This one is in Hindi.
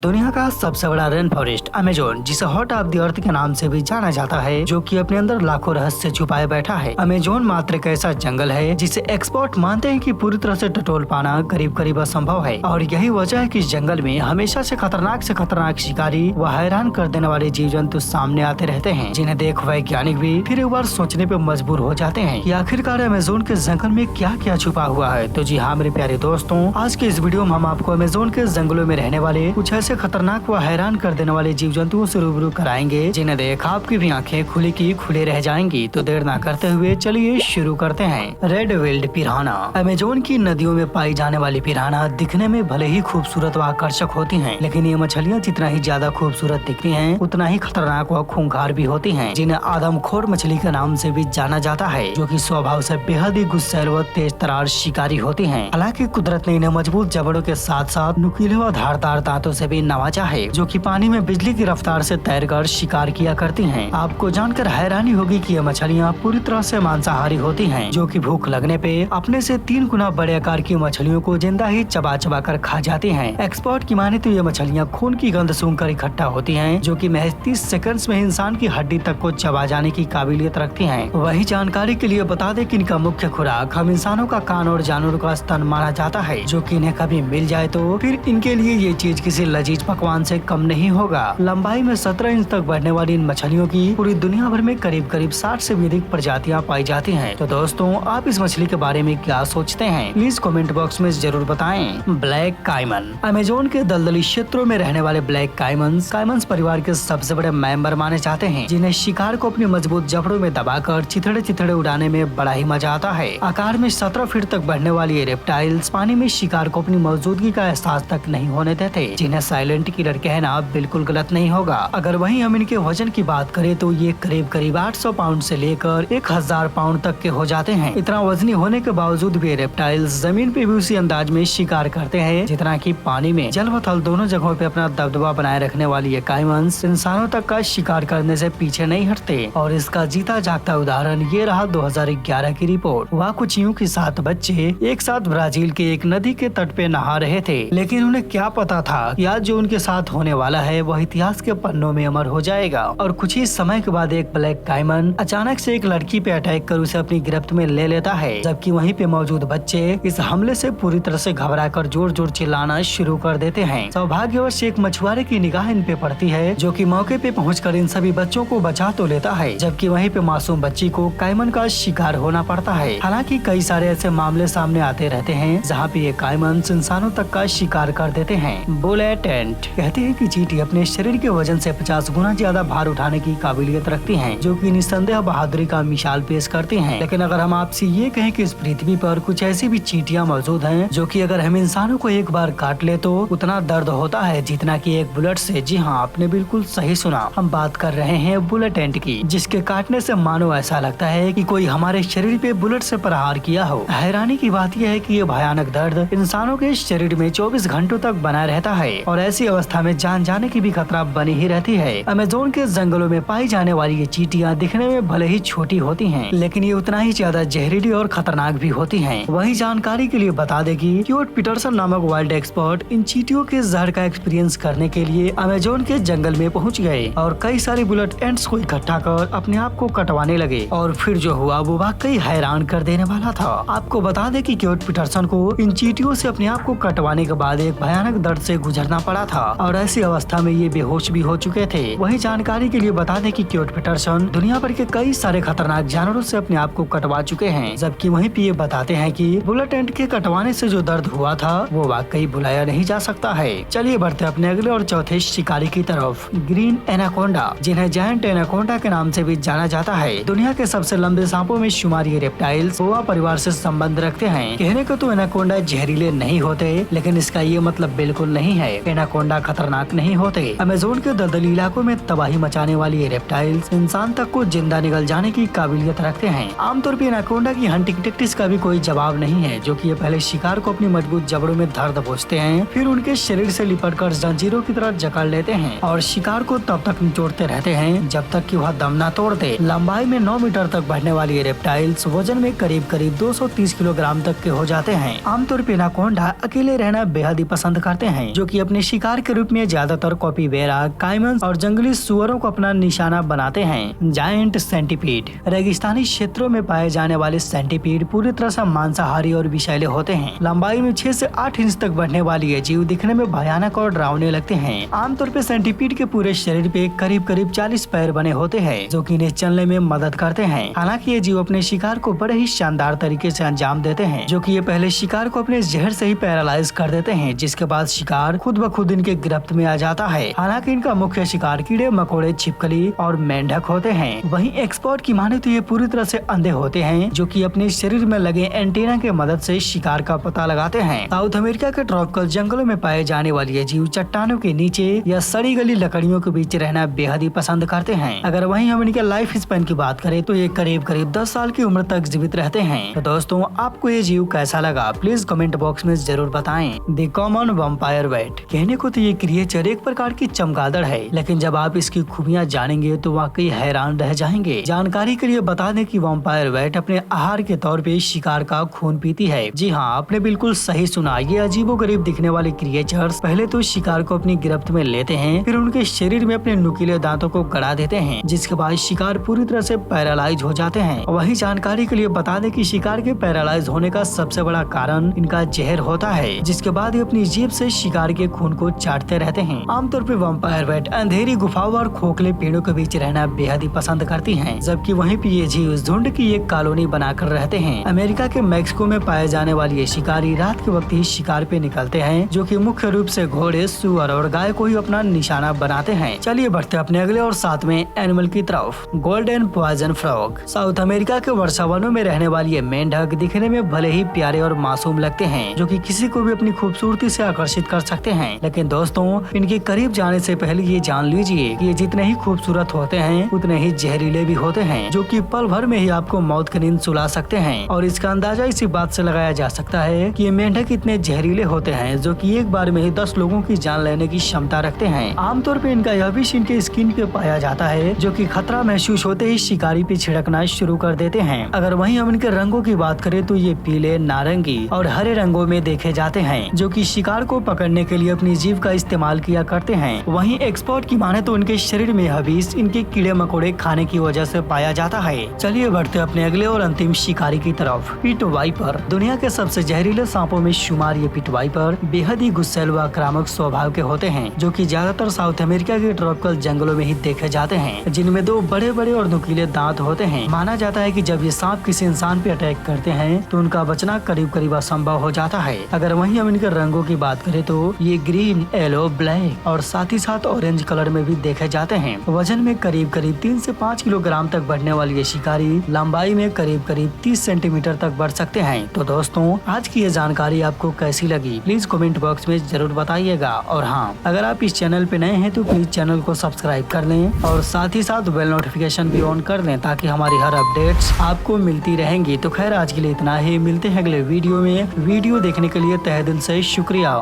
दुनिया का सबसे बड़ा रेन फॉरेस्ट अमेजोन, जिसे हॉट ऑफ द अर्थ के नाम से भी जाना जाता है, जो कि अपने अंदर लाखों रहस्य छुपाए बैठा है। अमेजोन मात्र एक ऐसा जंगल है जिसे एक्सपर्ट मानते हैं कि पूरी तरह से टटोल पाना करीब करीब असंभव है। और यही वजह है कि इस जंगल में हमेशा से खतरनाक शिकारी व हैरान कर देने वाले जीव जंतु सामने आते रहते हैं, जिन्हें देख वैज्ञानिक भी फिर एक बार सोचने पे मजबूर हो जाते हैं कि आखिरकार अमेजोन के जंगल में क्या क्या छुपा हुआ है। तो जी हाँ मेरे प्यारे दोस्तों, आज के इस वीडियो में हम आपको अमेजोन के जंगलों में रहने वाले कुछ ऐसे खतरनाक व हैरान कर देने वाले जीव जंतुओं से रूबरू कराएंगे, जिन्हें देख आपकी भी आंखें खुली की खुले रह जाएंगी। तो देर ना करते हुए चलिए शुरू करते हैं। Red weld पिराना। अमेजोन की नदियों में पाई जाने वाली पिराना दिखने में भले ही खूबसूरत व आकर्षक होती हैं, लेकिन ये मछलियाँ जितना ही ज्यादा खूबसूरत दिखती हैं, उतना ही खतरनाक व खूंखार भी होती हैं, जिन्हें आदमखोर मछली के नाम से भी जाना जाता है, जो कि स्वभाव से बेहद ही गुस्सैल व तेज तरार शिकारी होती हैं। हालांकि कुदरत ने इन्हें मजबूत जबड़ों के साथ साथ नुकीले व धारदार दांतों से भी नवाजा है, जो कि पानी में बिजली की रफ्तार से तैरकर शिकार किया करती हैं। आपको जानकर हैरानी होगी कि ये मछलियाँ पूरी तरह से मांसाहारी होती हैं, जो कि भूख लगने पे अपने से 3 गुना बड़े आकार की मछलियों को जिंदा ही चबा चबा कर खा जाती हैं। एक्सपर्ट की माने तो ये मछलियाँ खून की गंध सूंघकर इकट्ठा होती हैं, जो कि महज 30 सेकंड्स में इंसान की हड्डी तक को चबा जाने की काबिलियत रखती हैं। वही जानकारी के लिए बता दें कि इनका मुख्य खुराक हम इंसानों का कान और जानवरों का स्तन माना जाता है, जो कि इन्हें कभी मिल जाए तो फिर इनके लिए ये चीज किसी लजीज पकवान से कम नहीं होगा। लंबाई में 17 इंच तक बढ़ने वाली इन मछलियों की पूरी दुनिया भर में करीब करीब 60 से भी अधिक प्रजातियां पाई जाती हैं। तो दोस्तों, आप इस मछली के बारे में क्या सोचते हैं, प्लीज कमेंट बॉक्स में जरूर बताएं। Black caiman. अमेजोन के दलदली क्षेत्रों में रहने वाले ब्लैक काइमन्स परिवार के सबसे बड़े मेंबर माने जाते हैं, जिन्हें शिकार को अपनी मजबूत जबड़ों में दबाकर चिथड़े उड़ाने में बड़ा ही मजा आता है। आकार में 17 फीट तक बढ़ने वाली ये रेप्टाइल्स पानी में शिकार को अपनी मौजूदगी का एहसास तक नहीं होने देते, जिन्हें साइलेंट किलर कहना बिल्कुल गलत नहीं होगा। अगर वहीं हम इनके वजन की बात करें तो ये करीब करीब 800 पाउंड से लेकर 1000 पाउंड तक के हो जाते हैं। इतना वजनी होने के बावजूद भी रेप्टाइल्स जमीन पे भी उसी अंदाज में शिकार करते हैं जितना कि पानी में। जल व थल दोनों जगहों पे अपना दबदबा बनाए रखने वाली ये काइमन्स इंसानों तक का शिकार करने से पीछे नहीं हटते, और इसका जीता जागता उदाहरण ये रहा 2011 की रिपोर्ट। वहाँ कुछ यूं के 7 बच्चे एक साथ ब्राजील के एक नदी के तट पे नहा रहे थे, लेकिन उन्हें क्या पता था कि आज जो उनके साथ होने वाला है वह इतिहास के पन्नों में अमर हो जाएगा। और कुछ ही समय के बाद एक ब्लैक काइमन अचानक से एक लड़की पे अटैक कर उसे अपनी गिरफ्त में ले लेता है, जबकि वहीं पे मौजूद बच्चे इस हमले से पूरी तरह से घबराकर जोर जोर चिल्लाना शुरू कर देते हैं। सौभाग्यवश एक मछुआरे की निगाह इन पे पड़ती है, जो कि मौके पे पहुंचकर इन सभी बच्चों को बचा तो लेता है, जबकि वहीं पे मासूम बच्ची को काइमन का शिकार होना पड़ता है। हालांकि कई सारे ऐसे मामले सामने आते रहते हैं जहाँ पे ये काइमन इंसानों तक का शिकार कर देते हैं। बुलेट एंट। कहते हैं कि चींटी अपने शरीर के वजन से 50 गुना ज्यादा भार उठाने की काबिलियत रखती हैं, जो कि निस्संदेह बहादुरी का मिसाल पेश करती हैं। लेकिन अगर हम आपसे ये कहें कि इस पृथ्वी पर कुछ ऐसी भी चींटियां मौजूद हैं, जो कि अगर हम इंसानों को एक बार काट ले तो उतना दर्द होता है जितना कि एक बुलेट से। जी हाँ, आपने बिल्कुल सही सुना, हम बात कर रहे हैं बुलेट एंट की, जिसके काटने से मानो ऐसा लगता है कि कोई हमारे शरीर पे बुलेट से प्रहार किया हो। हैरानी की बात यह है कि ये भयानक दर्द इंसानों के शरीर में 24 घंटों तक बना रहता है, और ऐसी अवस्था में जान जाने की भी खतरा बनी ही रहती है। अमेजोन के जंगलों में पाई जाने वाली ये चींटियां दिखने में भले ही छोटी होती हैं, लेकिन ये उतना ही ज्यादा जहरीली और खतरनाक भी होती हैं। वही जानकारी के लिए बता दें कि क्योट पीटरसन नामक वाइल्ड एक्सपर्ट इन चींटियों के जहर का एक्सपीरियंस करने के लिए अमेजोन के जंगल में पहुंच गए, और कई सारी बुलेट एंट्स को इकट्ठा कर अपने आप को कटवाने लगे। और फिर जो हुआ वो वाकई हैरान कर देने वाला था। आपको बता दें कि क्योट पीटरसन को इन चींटियों से अपने आप को कटवाने के बाद एक भयानक दर्द से गुजरना पड़ा था, और ऐसी अवस्था में ये बेहोश भी हो चुके थे। वही जानकारी के लिए बता दें कि क्योट पीटरसन दुनिया भर के कई सारे खतरनाक जानवरों से अपने आप को कटवा चुके हैं, जबकि वहीं पे ये बताते हैं कि बुलेट एंट के कटवाने से जो दर्द हुआ था वो वाकई भुलाया नहीं जा सकता है। चलिए बढ़ते अपने अगले और चौथे शिकारी की तरफ। ग्रीन एनाकोंडा, जिन्हें जायंट एनाकोंडा के नाम से भी जाना जाता है। दुनिया के सबसे लंबे सांपों में शुमार ये रेप्टाइल्स बोआ परिवार से संबंध रखते हैं। कहने को तो एनाकोंडा जहरीले नहीं होते, लेकिन इसका ये मतलब बिल्कुल नहीं है। एनाकोंडा खतरनाक नहीं होते। अमेजोन के दलदली इलाकों में तबाही मचाने वाली ये रेप्टाइल्स इंसान तक को जिंदा निगल जाने की काबिलियत रखते हैं। आमतौर पर एनाकोंडा की हंटिंग टेक्टिक्स का भी कोई जवाब नहीं है, जो कि ये पहले शिकार को अपनी मजबूत जबड़ों में धर दबोचते हैं, फिर उनके शरीर से लिपटकर जंजीरों की तरह जकड़ लेते हैं, और शिकार को तब तक निचोड़ते रहते हैं जब तक कि वह दम न तोड़ दे। लंबाई में 9 मीटर तक बढ़ने वाली ये रेप्टाइल्स वजन में करीब करीब 230 किलोग्राम तक के हो जाते हैं। आमतौर पर एनाकोंडा अकेले रहना बेहद ही पसंद करते हैं, जो कि अपने शिकार के रूप में ज्यादातर कॉपीबेरा, काइमन और जंगली सुअरों को अपना निशाना बनाते हैं। Giant centipede. रेगिस्तानी क्षेत्रों में पाए जाने वाले सेंटीपीड पूरी तरह से मांसाहारी और विषैले होते हैं। लंबाई में 6 से 8 इंच तक बढ़ने वाली ये जीव दिखने में भयानक और डरावने लगते हैं। आमतौर पर सेंटीपीड के पूरे शरीर पे करीब 40 पैर बने होते हैं, जो कि इन्हें चलने में मदद करते हैं। हालांकि ये जीव अपने शिकार को बड़े ही शानदार तरीके से अंजाम देते हैं, जो कि ये पहले शिकार को अपने जहर से ही पैरालाइज कर देते हैं, जिसके बाद शिकार खुद ब खुद इनके गिरफ्त में आ जाता है। हालांकि इनका मुख्य शिकार कीड़े मकोड़े, छिपकली और मेंढक होते हैं। वहीं एक्सपर्ट की माने तो ये पूरी तरह से अंधे होते हैं, जो कि अपने शरीर में लगे एंटीना के मदद से शिकार का पता लगाते हैं। साउथ अमेरिका के ट्रॉपिकल जंगलों में पाए जाने वाली ये जीव चट्टानों के नीचे या सड़ी गली लकड़ियों के बीच रहना बेहद ही पसंद करते हैं। अगर वहीं हम इनके लाइफ स्पैन की बात करें तो ये करीब 10 साल की उम्र तक जीवित रहते हैं। तो दोस्तों, आपको ये जीव कैसा लगा प्लीज कमेंट बॉक्स में जरूर बताएं। The common vampire bat. कहने को तो ये क्रिएचर एक प्रकार की चमगादड़ है, लेकिन जब आप इसकी खूबियां जानेंगे तो वाकई हैरान रह जाएंगे। जानकारी के लिए बता दें कि वैम्पायर बैट अपने आहार के तौर पे शिकार का खून पीती है। जी हाँ, आपने बिल्कुल सही सुना। ये अजीबोगरीब दिखने वाले क्रिएचर्स पहले तो शिकार को अपनी गिरफ्त में लेते हैं, फिर उनके शरीर में अपने नुकीले दांतों को गड़ा देते हैं, जिसके बाद शिकार पूरी तरह से पैरालाइज हो जाते हैं। वही जानकारी के लिए बता दें कि शिकार के पैरालाइज होने का सबसे बड़ा कारण इनका जहर होता है, जिसके बाद ये अपनी जीभ से शिकार के खून को चाटते रहते हैं। आमतौर पर वैम्पायर बैट अंधेरी गुफाओं और खोखले पेड़ों के बीच रहना बेहद ही पसंद करती हैं, जबकि वहीं पे ये जीव झुंड की एक कॉलोनी बनाकर रहते हैं। अमेरिका के मैक्सिको में पाए जाने वाली ये शिकारी रात के वक्त ही शिकार पे निकलते हैं, जो कि मुख्य रूप से घोड़े, सुअर और गाय को ही अपना निशाना बनाते हैं। चलिए बढ़ते अपने अगले और 7वें एनिमल की तरफ। Golden poison frog. South America के वर्षा वनों में रहने वाली ये मेंढक दिखने में भले ही प्यारे और मासूम लगते हैं, जो कि किसी को भी अपनी खूबसूरती से आकर्षित कर सकते हैं। लेकिन दोस्तों, इनके करीब जाने से पहले ये जान लीजिए कि ये जितने ही खूबसूरत होते हैं उतने ही जहरीले भी होते हैं, जो कि पल भर में ही आपको मौत की नींद सुला सकते हैं। और इसका अंदाजा इसी बात से लगाया जा सकता है कि ये मेंढक इतने जहरीले होते हैं, जो कि एक बार में ही 10 लोगों की जान लेने की क्षमता रखते हैं। आमतौर पर इनका यह विष इनके स्किन पे पाया जाता है, जो कि खतरा महसूस होते ही शिकारी पे छिड़कना शुरू कर देते हैं। अगर वहीं हम इनके रंगों की बात करें तो ये पीले, नारंगी और हरे रंगों में देखे जाते हैं, जो कि शिकार को पकड़ने के लिए अपनी जीभ का इस्तेमाल किया करते हैं। वहीं एक्सपर्ट की माने तो उनके शरीर में यह विष इनके कीड़े मकोड़े खाने की वजह से पाया जाता है। चलिए बढ़ते अपने अगले और अंतिम शिकारी की तरफ। Pit viper. दुनिया के सबसे जहरीले सांपों में शुमार ये पिट वाइपर बेहद ही गुस्सैल व आक्रामक स्वभाव के होते हैं, जो कि ज्यादातर साउथ अमेरिका के ट्रॉपिकल जंगलों में ही देखे जाते हैं, जिनमें 2 बड़े बड़े और नुकीले दांत होते हैं। माना जाता है कि जब ये सांप किसी इंसान पे अटैक करते हैं तो उनका बचना करीब असंभव हो जाता है। अगर वहीं हम इनके रंगों की बात करें तो ये ग्रीन, येलो, ब्लैक और साथ ही साथ ऑरेंज कलर में भी देखे जाते हैं। वजन में करीब 3 से 5 किलोग्राम तक बढ़ने वाली ये शिकारी लंबाई में करीब 30 सेंटीमीटर तक बढ़ सकते हैं। तो दोस्तों, आज की ये जानकारी आपको कैसी लगी प्लीज कमेंट बॉक्स में जरूर बताइएगा। और हाँ, अगर आप इस चैनल पे नए हैं तो प्लीज चैनल को सब्सक्राइब कर लें और साथ ही साथ बेल नोटिफिकेशन भी ऑन कर लें, ताकि हमारी हर अपडेट्स आपको मिलती रहेंगी। तो खैर, आज के लिए इतना ही। मिलते हैं अगले वीडियो में। वीडियो देखने के लिए तहे दिल से शुक्रिया।